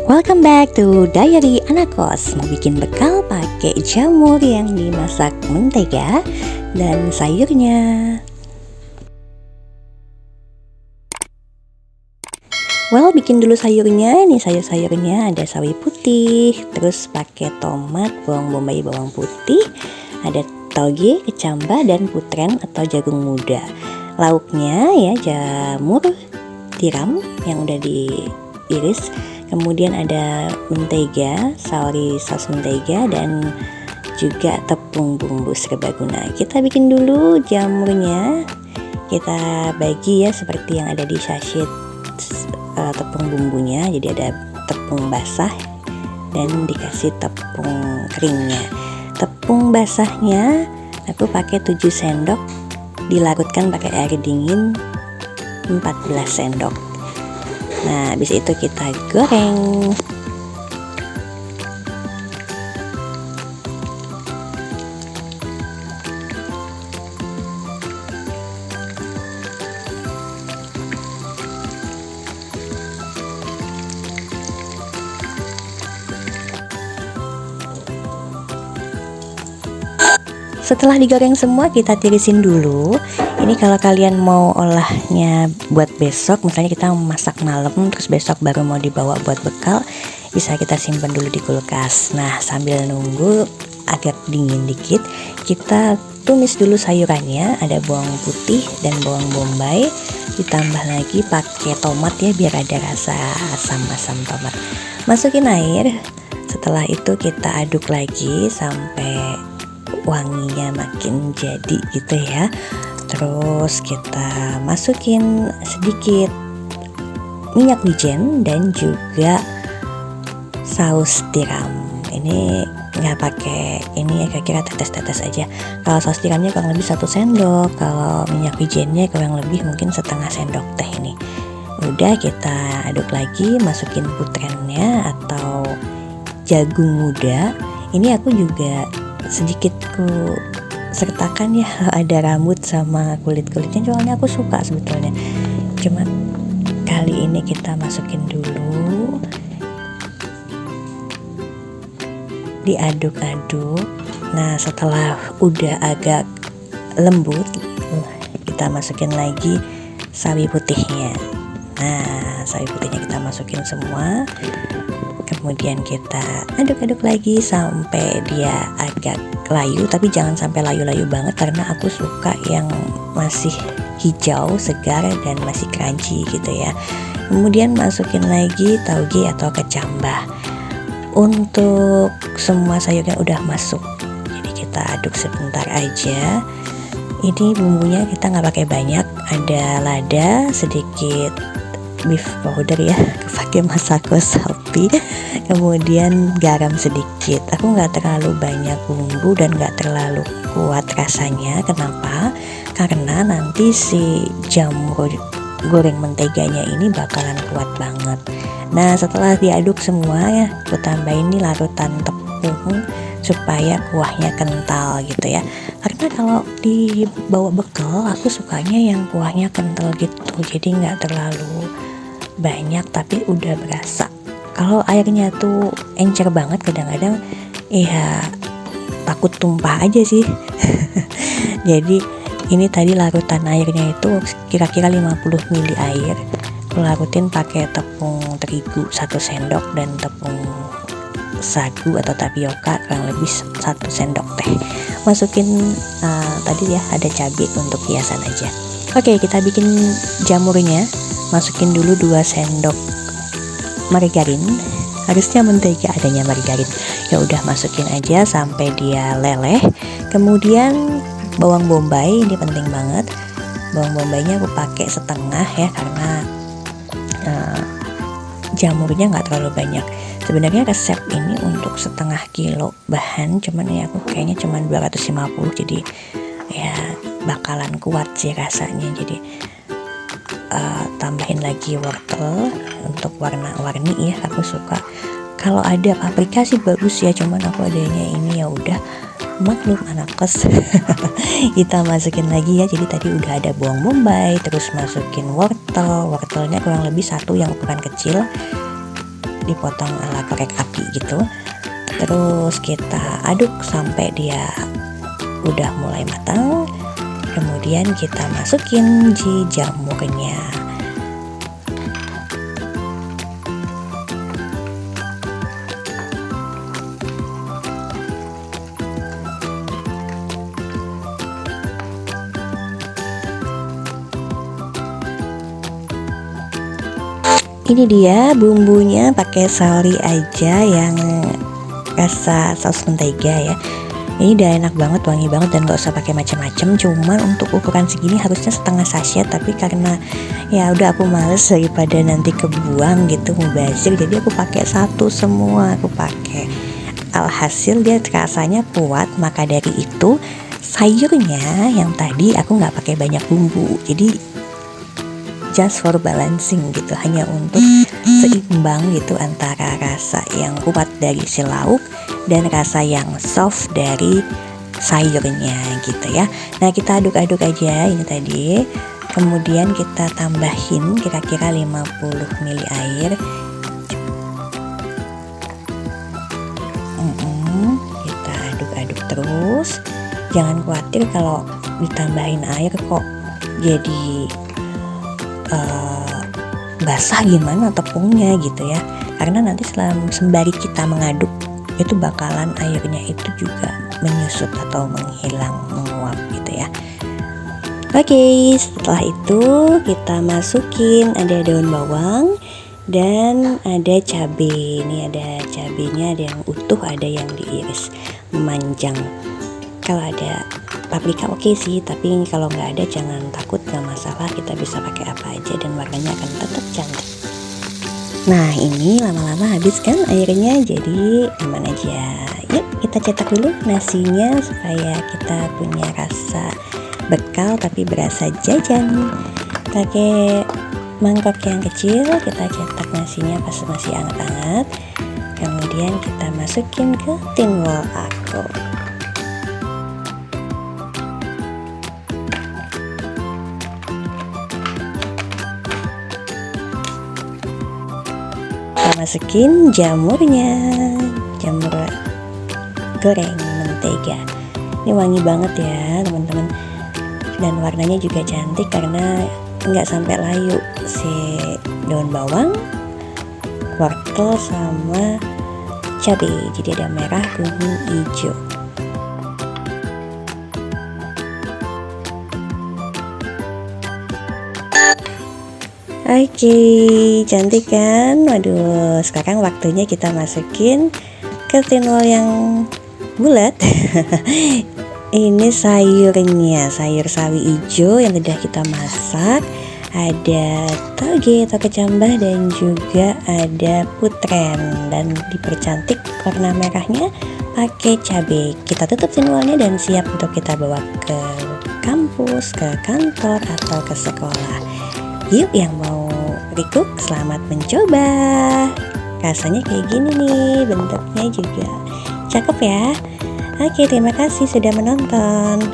Welcome back to Diary Anak Kos. Mau bikin bekal pakai jamur yang dimasak mentega dan sayurnya. Well, bikin dulu sayurnya. Nih sayur-sayurnya ada sawi putih, terus pakai tomat, bawang bombay, bawang putih, ada toge, kecambah, dan putren atau jagung muda. Lauknya ya jamur tiram yang udah diiris. Kemudian ada mentega, saus mentega, dan juga tepung bumbu serbaguna. Kita bikin dulu jamurnya. Kita bagi ya seperti yang ada di sachet tepung bumbunya. Jadi ada tepung basah dan dikasih tepung keringnya. Tepung basahnya aku pakai 7 sendok, dilarutkan pakai air dingin 14 sendok. Nah, habis itu kita goreng. Setelah digoreng semua, kita tirisin dulu. Ini kalau kalian mau olahnya buat besok, misalnya kita masak malam terus besok baru mau dibawa buat bekal, bisa kita simpan dulu di kulkas. Nah, sambil nunggu agak dingin dikit, kita tumis dulu sayurannya. Ada bawang putih dan bawang bombay, ditambah lagi pakai tomat ya biar ada rasa asam tomat. Masukin air. Setelah itu kita aduk lagi sampai wanginya makin jadi gitu ya. Terus kita masukin sedikit minyak wijen dan juga saus tiram. Ini nggak pakai ini ya, kira-kira tetes-tetes aja. Kalau saus tiramnya kurang lebih 1 sendok, kalau minyak wijennya kurang lebih mungkin setengah sendok teh ini. Udah, kita aduk lagi, masukin putrennya atau jagung muda. Ini aku juga sedikit sertakan ya, ada rambut sama kulit-kulitnya, soalnya aku suka sebetulnya. Cuma kali ini kita masukin dulu, diaduk-aduk. Nah, setelah udah agak lembut, kita masukin lagi sawi putihnya. Nah, sawi putihnya kita masukin semua. Kemudian kita aduk-aduk lagi sampai dia agak layu, tapi jangan sampai layu-layu banget karena aku suka yang masih hijau, segar, dan masih crunchy gitu ya. Kemudian masukin lagi tauge atau kecambah. Untuk semua sayurnya udah masuk, jadi kita aduk sebentar aja. Ini bumbunya kita nggak pakai banyak, ada lada, sedikit beef powder ya, pakai masako sapi, kemudian garam sedikit. Aku nggak terlalu banyak bumbu dan nggak terlalu kuat rasanya. Kenapa? Karena nanti si jamur goreng menteganya ini bakalan kuat banget. Nah, setelah diaduk semua ya, aku tambahin ini larutan tepung supaya kuahnya kental gitu ya. Karena kalau dibawa bekal, aku sukanya yang kuahnya kental gitu, jadi nggak terlalu banyak tapi udah berasa. Kalau airnya tuh encer banget, kadang-kadang ya takut tumpah aja sih. Jadi ini tadi larutan airnya itu kira-kira 50 ml air. Aku larutin pakai tepung terigu 1 sendok dan tepung sagu atau tapioka kurang lebih 1 sendok teh. Masukin tadi ya ada cabai untuk hiasan aja. Oke, kita bikin jamurnya. Masukin dulu 2 sendok margarin. Harusnya mentega, adanya margarin. Ya udah, masukin aja sampai dia leleh. Kemudian bawang bombay, ini penting banget. Bawang bombaynya aku pakai setengah ya, karena jamurnya nggak terlalu banyak. Sebenarnya resep ini untuk setengah kilo bahan, cuman ya aku kayaknya cuman 250, jadi ya bakalan kuat sih rasanya. Jadi tambahin lagi wortel untuk warna-warni ya, aku suka. Kalau ada paprika sih bagus ya, cuman aku adanya ini ya udah, maklum anak kos. Kita masukin lagi ya. Jadi tadi udah ada bawang bombay, terus masukin wortelnya kurang lebih 1 yang ukuran kecil, dipotong ala korek api gitu. Terus kita aduk sampai dia udah mulai matang. Kemudian kita masukin jamurnya. Ini dia bumbunya, pakai sauri aja yang rasa saus mentega ya. Ini udah enak banget, wangi banget, dan gak usah pakai macam-macam. Cuman untuk ukuran segini harusnya setengah sachet, tapi karena ya udah aku males daripada nanti kebuang gitu, mubazir, jadi aku pakai satu semua. Aku pakai, alhasil dia rasanya kuat. Maka dari itu sayurnya yang tadi aku nggak pakai banyak bumbu, jadi just for balancing gitu, hanya untuk seimbang gitu antara rasa yang kuat dari si lauk dan rasa yang soft dari sayurnya gitu ya. Nah, kita aduk-aduk aja ini tadi. Kemudian kita tambahin kira-kira 50 ml air. Kita aduk-aduk terus. Jangan khawatir kalau ditambahin air kok jadi basah gimana tepungnya gitu ya, karena nanti sembari kita mengaduk itu bakalan airnya itu juga menyusut atau menghilang, menguap gitu ya. Oke, setelah itu kita masukin ada daun bawang dan ada cabai. Ini ada cabainya, ada yang utuh, ada yang diiris memanjang. Kalau ada paprika oke sih, tapi kalau nggak ada jangan takut, nggak masalah, kita bisa pakai apa aja dan warnanya akan tetap cantik. Nah, ini lama-lama habis kan airnya, jadi aman aja. Yuk kita cetak dulu nasinya supaya kita punya rasa bekal tapi berasa jajan. Pakai mangkok yang kecil, kita cetak nasinya pas masih hangat-hangat. Kemudian kita masukin ke tin wall aku. Masukin jamurnya, jamur goreng mentega. Ini wangi banget ya teman-teman, dan warnanya juga cantik karena nggak sampai layu si daun bawang, wortel sama cabai. Jadi ada merah, kuning, hijau. Oke, cantik kan? Waduh, sekarang waktunya kita masukin ke tinwol yang bulat. Ini sayurnya, sayur sawi hijau yang sudah kita masak. Ada toge atau kecambah dan juga ada putren, dan dipercantik warna merahnya pakai cabai. Kita tutup tinwolnya dan siap untuk kita bawa ke kampus, ke kantor atau ke sekolah. Yuk yang mau recook, selamat mencoba. Rasanya kayak gini nih, bentuknya juga cakep ya. Oke, terima kasih sudah menonton.